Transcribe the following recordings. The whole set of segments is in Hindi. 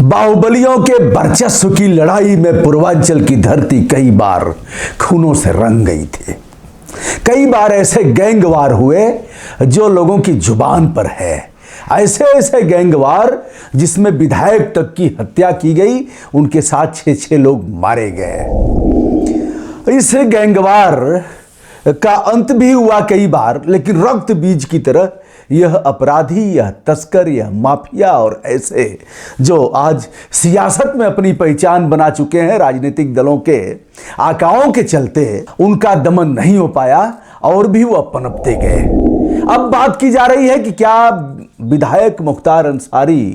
बाहुबलियों के वर्चस्व की लड़ाई में पूर्वांचल की धरती कई बार खूनों से रंग गई थी। कई बार ऐसे गैंगवार हुए जो लोगों की जुबान पर है, ऐसे ऐसे गैंगवार जिसमें विधायक तक की हत्या की गई, उनके साथ 6-6 लोग मारे गए। इस गैंगवार का अंत भी हुआ कई बार, लेकिन रक्त बीज की तरह यह अपराधी, यह तस्कर, यह माफिया और ऐसे जो आज सियासत में अपनी पहचान बना चुके हैं, राजनीतिक दलों के आकाओं के चलते उनका दमन नहीं हो पाया और भी वह पनपते गए। अब बात की जा रही है कि क्या विधायक मुख्तार अंसारी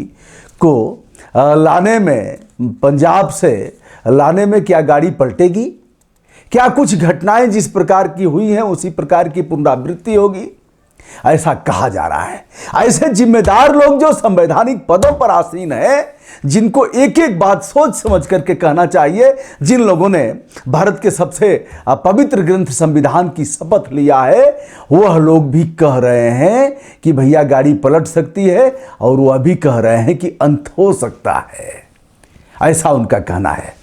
को लाने में, पंजाब से लाने में क्या गाड़ी पलटेगी? क्या कुछ घटनाएं जिस प्रकार की हुई हैं उसी प्रकार की पुनरावृत्ति होगी? ऐसा कहा जा रहा है। ऐसे जिम्मेदार लोग जो संवैधानिक पदों पर आसीन हैं, जिनको एक एक बात सोच समझ करके कहना चाहिए, जिन लोगों ने भारत के सबसे पवित्र ग्रंथ संविधान की शपथ लिया है, वह लोग भी कह रहे हैं कि भैया गाड़ी पलट सकती है, और वह भी कह रहे हैं कि अंत हो सकता है। ऐसा उनका कहना है।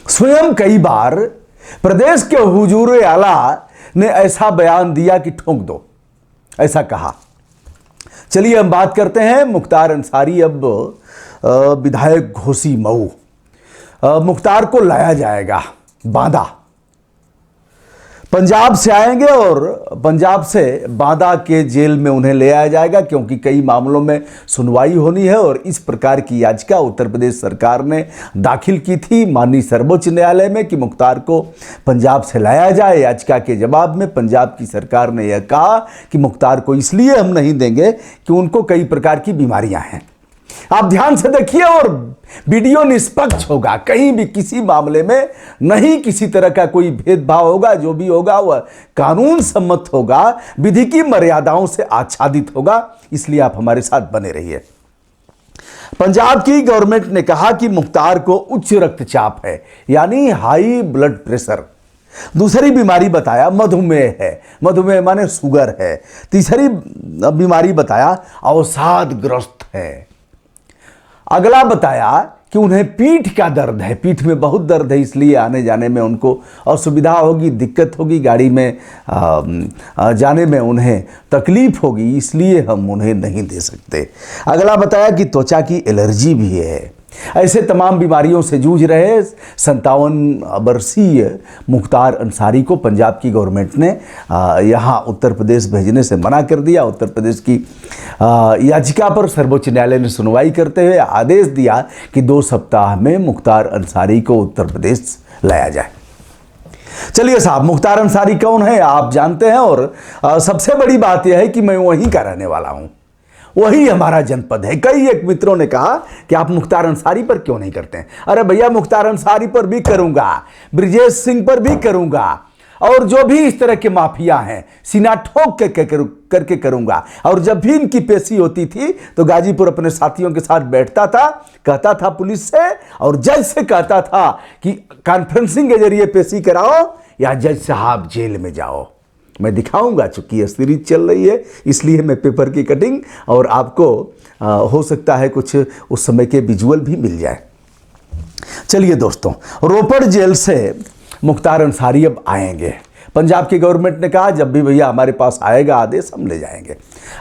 स्वयं कई बार प्रदेश के हुजूर आला ने ऐसा बयान दिया कि ठोक दो, ऐसा कहा। चलिए हम बात करते हैं मुख्तार अंसारी, अब विधायक घोसी मऊ। मुख्तार को लाया जाएगा बांदा, पंजाब से आएंगे और पंजाब से बांदा के जेल में उन्हें ले आया जाएगा, क्योंकि कई मामलों में सुनवाई होनी है और इस प्रकार की याचिका उत्तर प्रदेश सरकार ने दाखिल की थी माननीय सर्वोच्च न्यायालय में कि मुख्तार को पंजाब से लाया जाए। याचिका के जवाब में पंजाब की सरकार ने यह कहा कि मुख्तार को इसलिए हम नहीं देंगे कि उनको कई प्रकार की बीमारियां हैं। आप ध्यान से देखिए और वीडियो निष्पक्ष होगा, कहीं भी किसी मामले में नहीं किसी तरह का कोई भेदभाव होगा। जो भी होगा वह कानून सम्मत होगा, विधि की मर्यादाओं से आच्छादित होगा। इसलिए आप हमारे साथ बने रहिए। पंजाब की गवर्नमेंट ने कहा कि मुख्तार को उच्च रक्तचाप है, यानी हाई ब्लड प्रेशर। दूसरी बीमारी बताया मधुमेह है, मधुमेह माने शुगर है। तीसरी बीमारी बताया अवसादग्रस्त है। अगला बताया कि उन्हें पीठ का दर्द है, पीठ में बहुत दर्द है, इसलिए आने जाने में उनको असुविधा होगी, दिक्कत होगी, गाड़ी में जाने में उन्हें तकलीफ होगी, इसलिए हम उन्हें नहीं दे सकते। अगला बताया कि त्वचा की एलर्जी भी है। ऐसे तमाम बीमारियों से जूझ रहे 57 वर्षीय मुख्तार अंसारी को पंजाब की गवर्नमेंट ने यहाँ उत्तर प्रदेश भेजने से मना कर दिया। उत्तर प्रदेश की याचिका पर सर्वोच्च न्यायालय ने सुनवाई करते हुए आदेश दिया कि 2 सप्ताह में मुख्तार अंसारी को उत्तर प्रदेश लाया जाए। चलिए साहब, मुख्तार अंसारी कौन है आप जानते हैं, और सबसे बड़ी बात यह है कि मैं वहीं का रहने वाला हूँ, वही हमारा जनपद है। कई एक मित्रों ने कहा कि आप मुख्तार अंसारी पर क्यों नहीं करते हैं? अरे भैया, मुख्तार अंसारी पर भी करूंगा, ब्रिजेश सिंह पर भी करूंगा, और जो भी इस तरह के माफिया हैं सीना ठोक करके करूंगा। और जब भी इनकी पेशी होती थी तो गाजीपुर अपने साथियों के साथ बैठता था, कहता था पुलिस से और जज से कहता था कि कॉन्फ्रेंसिंग के जरिए पेशी कराओ या जज साहब जेल में जाओ। मैं दिखाऊंगा, चूंकि यह सीरीज चल रही है इसलिए मैं पेपर की कटिंग और आपको हो सकता है कुछ उस समय के विजुअल भी मिल जाए। चलिए दोस्तों, रोपड़ जेल से मुख्तार अंसारी अब आएंगे। पंजाब की गवर्नमेंट ने कहा जब भी भैया हमारे पास आएगा आदेश हम ले जाएंगे।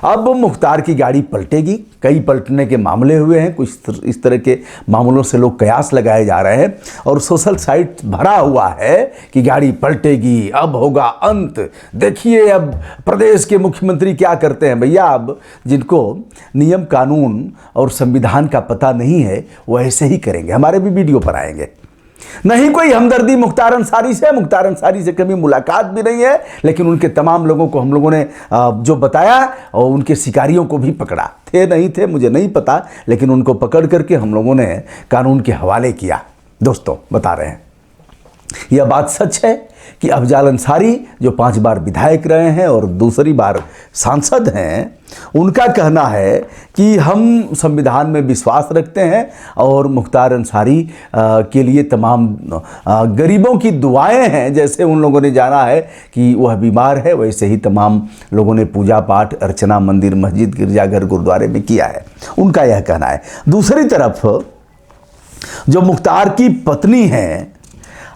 अब मुख्तार की गाड़ी पलटेगी। कई पलटने के मामले हुए हैं, कुछ इस तरह के मामलों से लोग कयास लगाए जा रहे हैं और सोशल साइट भरा हुआ है कि गाड़ी पलटेगी, अब होगा अंत। देखिए अब प्रदेश के मुख्यमंत्री क्या करते हैं। भैया, अब जिनको नियम कानून और संविधान का पता नहीं है वो ऐसे ही करेंगे। हमारे भी वीडियो पर आएंगे। नहीं कोई हमदर्दी मुख्तार अंसारी से कभी मुलाकात भी नहीं है, लेकिन उनके तमाम लोगों को हम लोगों ने जो बताया और उनके शिकारियों को भी पकड़ा। थे नहीं थे मुझे नहीं पता, लेकिन उनको पकड़ करके हम लोगों ने कानून के हवाले किया। दोस्तों बता रहे हैं, यह बात सच है कि अफजाल अंसारी जो 5 बार विधायक रहे हैं और दूसरी बार सांसद हैं, उनका कहना है कि हम संविधान में विश्वास रखते हैं और मुख्तार अंसारी के लिए तमाम गरीबों की दुआएं हैं। जैसे उन लोगों ने जाना है कि वह बीमार है, वैसे ही तमाम लोगों ने पूजा पाठ अर्चना मंदिर मस्जिद गिरजाघर गुरुद्वारे में किया है, उनका यह कहना है। दूसरी तरफ जो मुख्तार की पत्नी हैं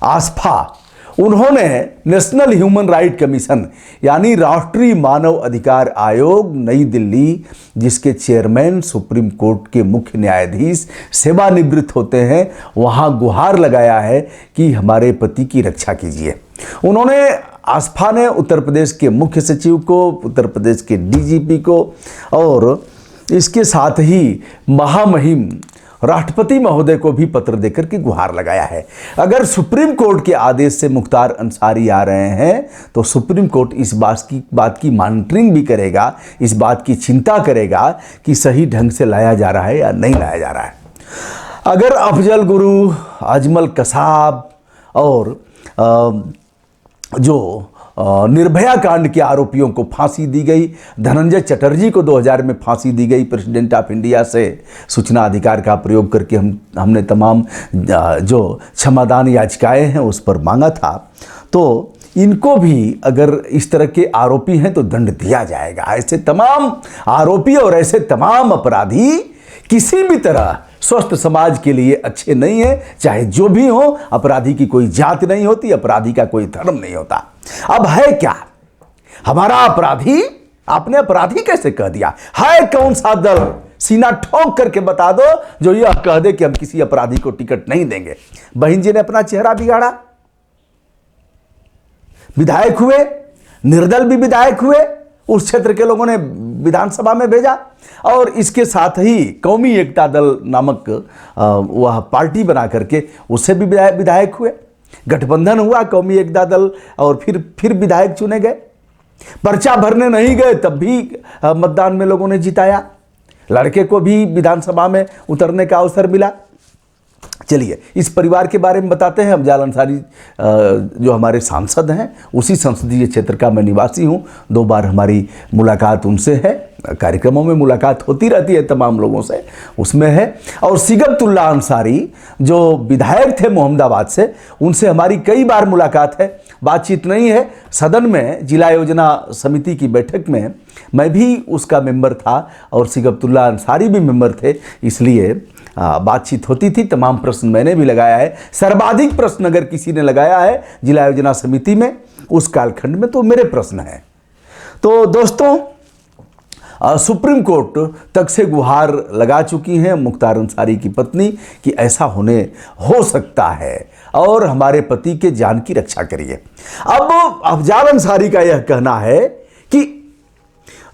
आसफा, उन्होंने नेशनल ह्यूमन राइट कमीशन यानी राष्ट्रीय मानव अधिकार आयोग नई दिल्ली, जिसके चेयरमैन सुप्रीम कोर्ट के मुख्य न्यायाधीश सेवानिवृत्त होते हैं, वहां गुहार लगाया है कि हमारे पति की रक्षा कीजिए। उन्होंने आसफा ने उत्तर प्रदेश के मुख्य सचिव को, उत्तर प्रदेश के डीजीपी को और इसके साथ ही महामहिम राष्ट्रपति महोदय को भी पत्र देकर के गुहार लगाया है। अगर सुप्रीम कोर्ट के आदेश से मुख्तार अंसारी आ रहे हैं तो सुप्रीम कोर्ट इस बात की मॉनिटरिंग भी करेगा, इस बात की चिंता करेगा कि सही ढंग से लाया जा रहा है या नहीं लाया जा रहा है। अगर अफजल गुरु, अजमल कसाब और जो निर्भया कांड के आरोपियों को फांसी दी गई, धनंजय चटर्जी को 2000 में फांसी दी गई, प्रेसिडेंट ऑफ इंडिया से सूचना अधिकार का प्रयोग करके हमने तमाम जो क्षमादान याचिकाएं हैं उस पर मांगा था, तो इनको भी अगर इस तरह के आरोपी हैं तो दंड दिया जाएगा। ऐसे तमाम आरोपी और ऐसे तमाम अपराधी किसी भी तरह स्वस्थ समाज के लिए अच्छे नहीं है, चाहे जो भी हो। अपराधी की कोई जात नहीं होती, अपराधी का कोई धर्म नहीं होता। अब है क्या हमारा अपराधी? आपने अपराधी कैसे कह दिया? है कौन सा दल? सीना ठोक करके बता दो जो यह कह दे कि हम किसी अपराधी को टिकट नहीं देंगे। बहन जी ने अपना चेहरा बिगाड़ा, विधायक हुए, निर्दल भी विधायक हुए, उस क्षेत्र के लोगों ने विधानसभा में भेजा और इसके साथ ही कौमी एकता दल नामक वह पार्टी बना करके उससे भी विधायक हुए। गठबंधन हुआ कौमी एकता दल और फिर विधायक चुने गए। पर्चा भरने नहीं गए तब भी मतदान में लोगों ने जिताया। लड़के को भी विधानसभा में उतरने का अवसर मिला। चलिए इस परिवार के बारे में बताते हैं। अफजाल अंसारी जो हमारे सांसद हैं, उसी संसदीय क्षेत्र का मैं निवासी हूं। 2 बार हमारी मुलाकात उनसे है, कार्यक्रमों में मुलाकात होती रहती है तमाम लोगों से, उसमें है। और सिगतुल्लाह अंसारी जो विधायक थे मोहम्मदाबाद से, उनसे हमारी कई बार मुलाकात है, बातचीत नहीं है। सदन में जिला योजना समिति की बैठक में मैं भी उसका मेंबर था और सिगतुल्लाह अंसारी भी मेंबर थे, इसलिए बातचीत होती थी। तमाम प्रश्न मैंने भी लगाया है। सर्वाधिक प्रश्न अगर किसी ने लगाया है जिला योजना समिति में उस कालखंड में तो मेरे प्रश्न हैं। तो दोस्तों सुप्रीम कोर्ट तक से गुहार लगा चुकी हैं मुख्तार अंसारी की पत्नी कि ऐसा हो सकता है और हमारे पति के जान की रक्षा करिए। अब अफजाल अंसारी का यह कहना है कि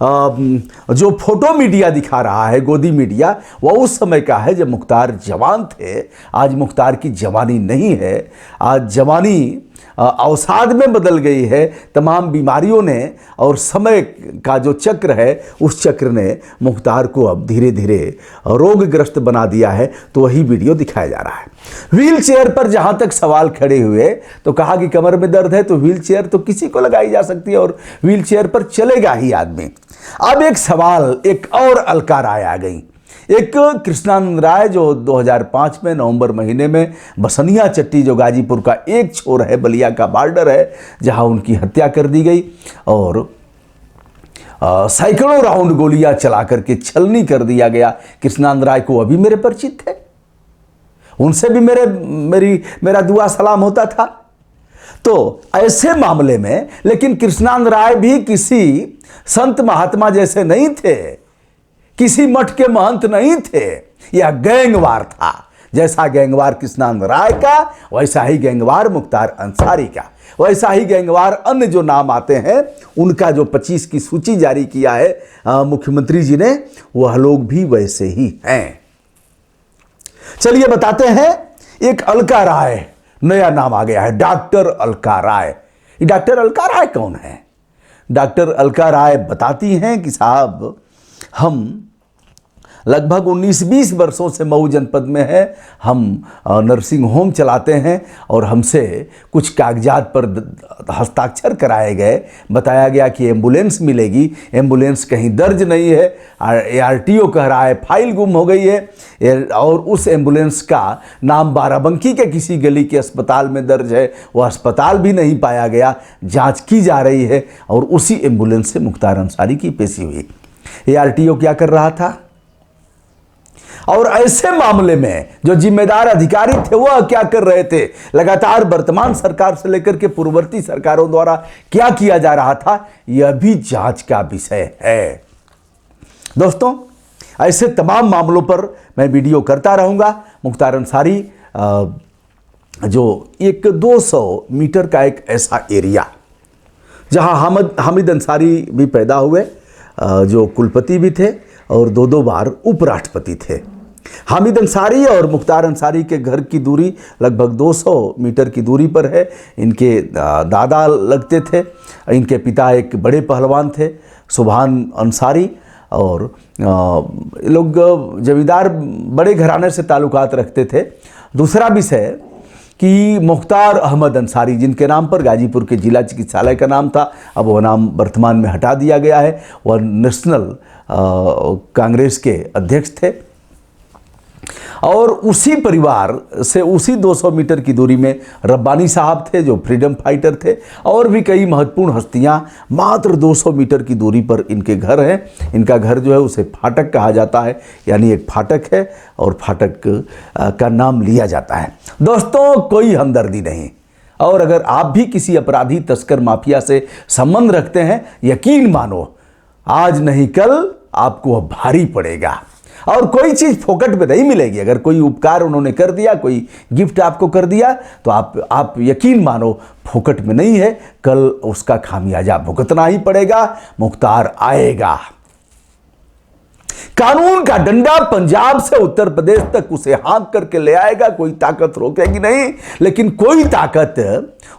जो फोटो मीडिया दिखा रहा है, गोदी मीडिया, वह उस समय का है जब मुख्तार जवान थे। आज मुख्तार की जवानी नहीं है, आज जवानी अवसाद में बदल गई है। तमाम बीमारियों ने और समय का जो चक्र है उस चक्र ने मुख्तार को अब धीरे धीरे रोगग्रस्त बना दिया है। तो वही वीडियो दिखाया जा रहा है। व्हील चेयर पर जहां तक सवाल खड़े हुए तो कहा कि कमर में दर्द है तो व्हील चेयर तो किसी को लगाई जा सकती है और व्हील चेयर पर चलेगा ही आदमी। अब एक सवाल, एक और अलका राय आ गई। एक कृष्णानंद राय जो 2005 में नवंबर महीने में बसनिया चट्टी जो गाजीपुर का एक छोर है, बलिया का बॉर्डर है, जहां उनकी हत्या कर दी गई और सैकड़ों राउंड गोलियां चला करके छलनी कर दिया गया। कृष्णानंद राय को अभी मेरे परिचित थे, उनसे भी मेरा दुआ सलाम होता था। तो ऐसे मामले में लेकिन कृष्णानंद राय भी किसी संत महात्मा जैसे नहीं थे, किसी मठ के महंत नहीं थे। यह गैंगवार था। जैसा गैंगवार कृष्णानंद राय का वैसा ही गैंगवार मुख्तार अंसारी का, वैसा ही गैंगवार अन्य जो नाम आते हैं उनका जो 25 की सूची जारी किया है मुख्यमंत्री जी ने, वह लोग भी वैसे ही हैं। चलिए बताते हैं। एक अलका राय नया नाम आ गया है, डॉक्टर अलका राय। डॉक्टर अलका राय कौन है? डॉक्टर अलका राय बताती हैं कि साहब हम लगभग 19-20 वर्षों से मऊ जनपद में है, हम नर्सिंग होम चलाते हैं और हमसे कुछ कागजात पर हस्ताक्षर कराए गए। बताया गया कि एम्बुलेंस मिलेगी, एम्बुलेंस कहीं दर्ज नहीं है। ARTO कह रहा है फाइल गुम हो गई है और उस एम्बुलेंस का नाम बाराबंकी के किसी गली के अस्पताल में दर्ज है, वह अस्पताल भी नहीं पाया गया। जांच की जा रही है और उसी एम्बुलेंस से मुख्तार अंसारी की पेशी हुई। ARTO क्या कर रहा था? और ऐसे मामले में जो जिम्मेदार अधिकारी थे वह क्या कर रहे थे, लगातार वर्तमान सरकार से लेकर के पूर्ववर्ती सरकारों द्वारा क्या किया जा रहा था, यह भी जांच का विषय है। दोस्तों, ऐसे तमाम मामलों पर मैं वीडियो करता रहूंगा। मुख्तार अंसारी जो एक 200 मीटर का एक ऐसा एरिया जहां हामिद अंसारी भी पैदा हुए, जो कुलपति भी थे और दो बार उपराष्ट्रपति थे। हामिद अंसारी और मुख्तार अंसारी के घर की दूरी लगभग 200 मीटर की दूरी पर है। इनके दादा लगते थे, इनके पिता एक बड़े पहलवान थे, सुभान अंसारी, और लोग जमींदार बड़े घराने से ताल्लुकात रखते थे। दूसरा विषय कि मुख्तार अहमद अंसारी, जिनके नाम पर गाजीपुर के जिला चिकित्सालय का नाम था, अब वह नाम वर्तमान में हटा दिया गया है। वह नेशनल कांग्रेस के अध्यक्ष थे और उसी परिवार से उसी 200 मीटर की दूरी में रब्बानी साहब थे जो फ्रीडम फाइटर थे, और भी कई महत्वपूर्ण हस्तियां मात्र 200 मीटर की दूरी पर इनके घर हैं। इनका घर जो है उसे फाटक कहा जाता है, यानी एक फाटक है और फाटक का नाम लिया जाता है। दोस्तों, कोई हमदर्दी नहीं, और अगर आप भी किसी अपराधी तस्कर माफिया से संबंध रखते हैं, यकीन मानो आज नहीं कल आपको वह भारी पड़ेगा। और कोई चीज़ फोकट में नहीं मिलेगी। अगर कोई उपकार उन्होंने कर दिया, कोई गिफ्ट आपको कर दिया, तो आप यकीन मानो फोकट में नहीं है, कल उसका खामियाजा भुगतना ही पड़ेगा। मुख्तार आएगा। कानून का डंडा पंजाब से उत्तर प्रदेश तक उसे हाँक करके ले आएगा। कोई ताकत रोकेगी नहीं, लेकिन कोई ताकत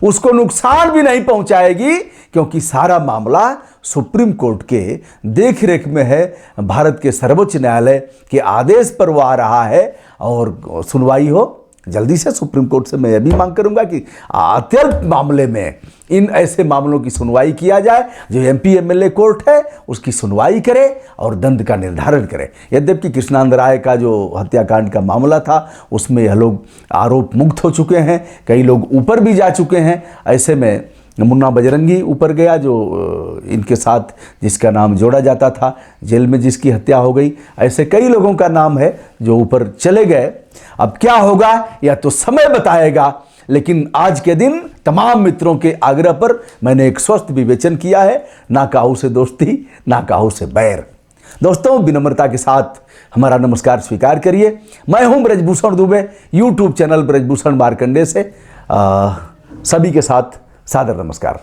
उसको नुकसान भी नहीं पहुंचाएगी, क्योंकि सारा मामला सुप्रीम कोर्ट के देखरेख में है। भारत के सर्वोच्च न्यायालय के आदेश पर वो आ रहा है और सुनवाई हो जल्दी से। सुप्रीम कोर्ट से मैं यह भी मांग करूंगा कि अत्यल्प मामले में इन ऐसे मामलों की सुनवाई किया जाए। जो एमपी एमएलए कोर्ट है उसकी सुनवाई करे और दंड का निर्धारण करे। यद्यपि कृष्णानंद राय का जो हत्याकांड का मामला था उसमें यह लोग आरोप मुक्त हो चुके हैं, कई लोग ऊपर भी जा चुके हैं। ऐसे में मुन्ना बजरंगी ऊपर गया, जो इनके साथ जिसका नाम जोड़ा जाता था, जेल में जिसकी हत्या हो गई। ऐसे कई लोगों का नाम है जो ऊपर चले गए। अब क्या होगा या तो समय बताएगा, लेकिन आज के दिन तमाम मित्रों के आग्रह पर मैंने एक स्वस्थ विवेचन किया है। ना काहू से दोस्ती, ना काहू से बैर। दोस्तों, विनम्रता के साथ हमारा नमस्कार स्वीकार करिए। मैं हूं ब्रजभूषण दुबे, यूट्यूब चैनल ब्रजभूषण मार्कंडे से सभी के साथ सादर नमस्कार।